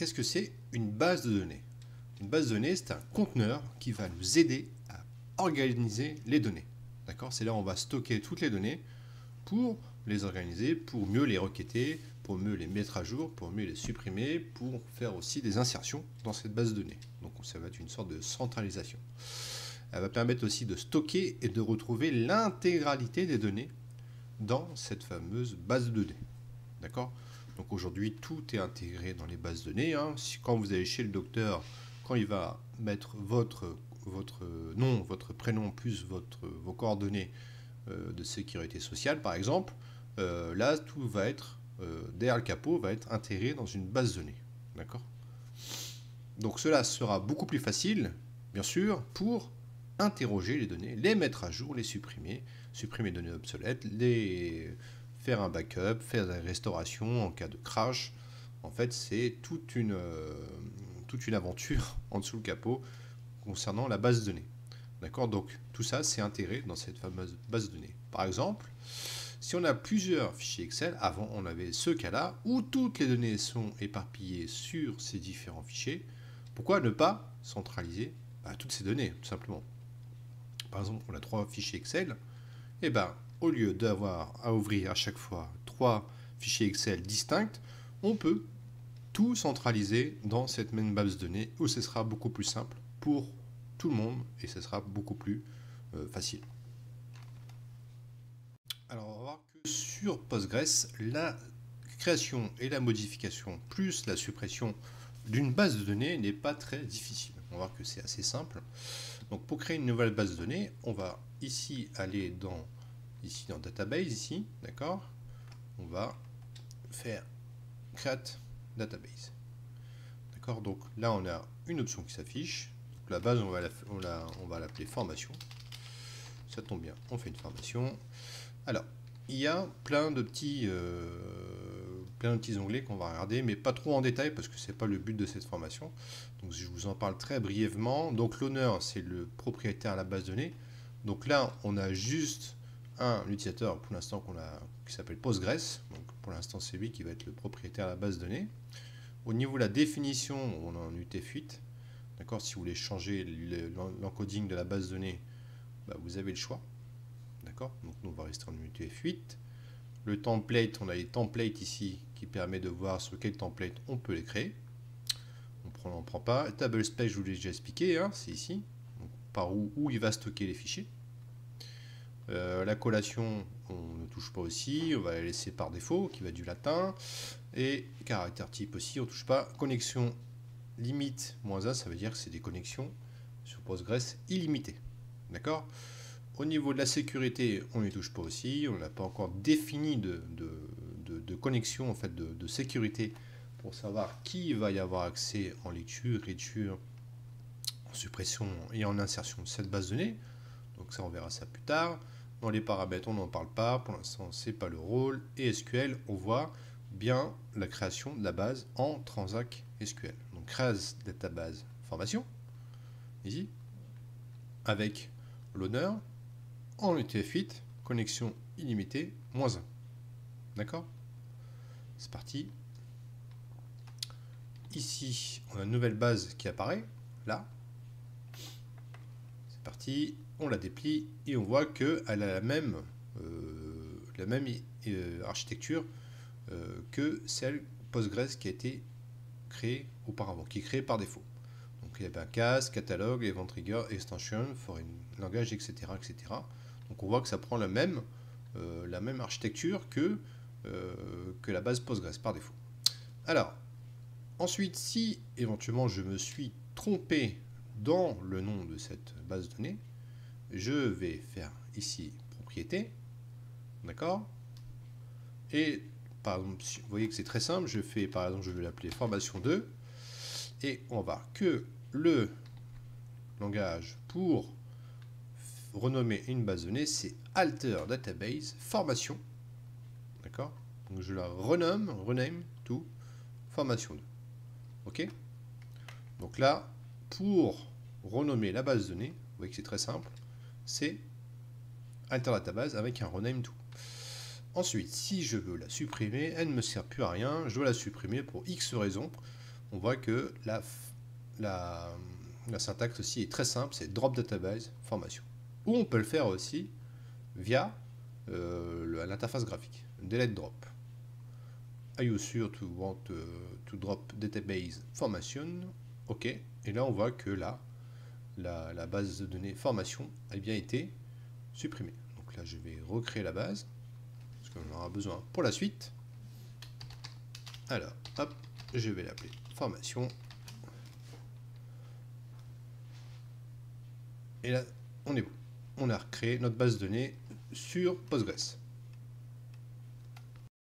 qu'est-ce que c'est une base de données? Une base de données, c'est un conteneur qui va nous aider à organiser les données. D'accord? C'est là où on va stocker toutes les données pour les organiser, pour mieux les requêter, pour mieux les mettre à jour, pour mieux les supprimer, pour faire aussi des insertions dans cette base de données. Donc ça va être une sorte de centralisation. Elle va permettre aussi de stocker et de retrouver l'intégralité des données dans cette fameuse base de données. D'accord? Donc aujourd'hui, tout est intégré dans les bases de données. Quand vous allez chez le docteur, quand il va mettre votre nom, votre prénom, plus vos coordonnées de sécurité sociale, par exemple, là, tout va être, derrière le capot, va être intégré dans une base de données. D'accord? Donc cela sera beaucoup plus facile, bien sûr, pour interroger les données, les mettre à jour, les supprimer les données obsolètes, faire un backup, faire des restaurations en cas de crash. En fait, c'est toute une aventure en dessous le capot concernant la base de données. D'accord? Donc tout ça, c'est intégré dans cette fameuse base de données. Par exemple, si on a plusieurs fichiers Excel, avant on avait ce cas-là, où toutes les données sont éparpillées sur ces différents fichiers, pourquoi ne pas centraliser toutes ces données, tout simplement? Par exemple, on a 3 fichiers Excel, et au lieu d'avoir à ouvrir à chaque fois 3 fichiers Excel distincts, on peut tout centraliser dans cette même base de données où ce sera beaucoup plus simple pour tout le monde et ce sera beaucoup plus facile. Alors on va voir que sur Postgres, la création et la modification plus la suppression d'une base de données n'est pas très difficile. On va voir que c'est assez simple. Donc pour créer une nouvelle base de données, on va ici aller dans Database, ici, d'accord? On va faire Create Database. D'accord? Donc là, on a une option qui s'affiche. La base, on va l'appeler formation. Ça tombe bien, on fait une formation. Alors, il y a plein de petits onglets qu'on va regarder, mais pas trop en détail parce que c'est pas le but de cette formation. Donc je vous en parle très brièvement. Donc l'owner, c'est le propriétaire à la base de données. Donc là, on a juste un utilisateur pour l'instant qui s'appelle Postgres. Donc pour l'instant, c'est lui qui va être le propriétaire à la base de données. Au niveau de la définition, on a un UTF-8. D'accord, si vous voulez changer l'encoding de la base de données, vous avez le choix. D'accord, donc nous on va rester en UTF-8. Le template, on a les templates ici qui permet de voir sur quel template on peut les créer. On n'en prend pas. Table space, je vous l'ai déjà expliqué, c'est ici. Donc, par où il va stocker les fichiers. La collation, on ne touche pas aussi, on va la laisser par défaut, qui va du latin. Et caractère type aussi, on ne touche pas. Connexion limite -1, ça veut dire que c'est des connexions sur Postgres illimitées. D'accord? Au niveau de la sécurité, on n'y touche pas aussi. On n'a pas encore défini de connexion, en fait, de sécurité pour savoir qui va y avoir accès en lecture, écriture, en suppression et en insertion de cette base de données. Donc ça, on verra ça plus tard. Dans les paramètres, on n'en parle pas. Pour l'instant, c'est pas le rôle. Et SQL, on voit bien la création de la base en Transact SQL. Donc, create database formation, ici, avec l'honneur, en UTF-8, connexion illimitée, -1. D'accord? C'est parti. Ici, on a une nouvelle base qui apparaît, là. C'est parti, on la déplie et on voit qu'elle a la même architecture que celle Postgres qui a été créée auparavant, qui est créée par défaut. Donc il y a un cast, catalogue, event trigger, extension, foreign language, etc., etc. Donc on voit que ça prend la même architecture que la base Postgres par défaut. Alors, ensuite, si éventuellement je me suis trompé dans le nom de cette base de données, je vais faire ici propriété, d'accord? Et par exemple, vous voyez que c'est très simple, je vais l'appeler formation 2, et on va que le langage pour renommer une base de données, c'est alter database formation, d'accord? Donc je la rename tout formation 2. Ok? Donc là, pour renommer la base de données, vous voyez que c'est très simple, c'est alter database avec un rename tout. Ensuite, si je veux la supprimer, elle ne me sert plus à rien, je dois la supprimer pour X raisons. on voit que la syntaxe aussi est très simple, c'est drop database formation. Ou on peut le faire aussi via l'interface graphique, delete drop. Are you sure to want to drop database formation? OK. Et là, on voit que là, la base de données formation a bien été supprimée. Donc là, je vais recréer la base, parce qu'on en aura besoin pour la suite. Alors, hop, je vais l'appeler formation. Et là, on est bon. On a recréé notre base de données sur Postgres.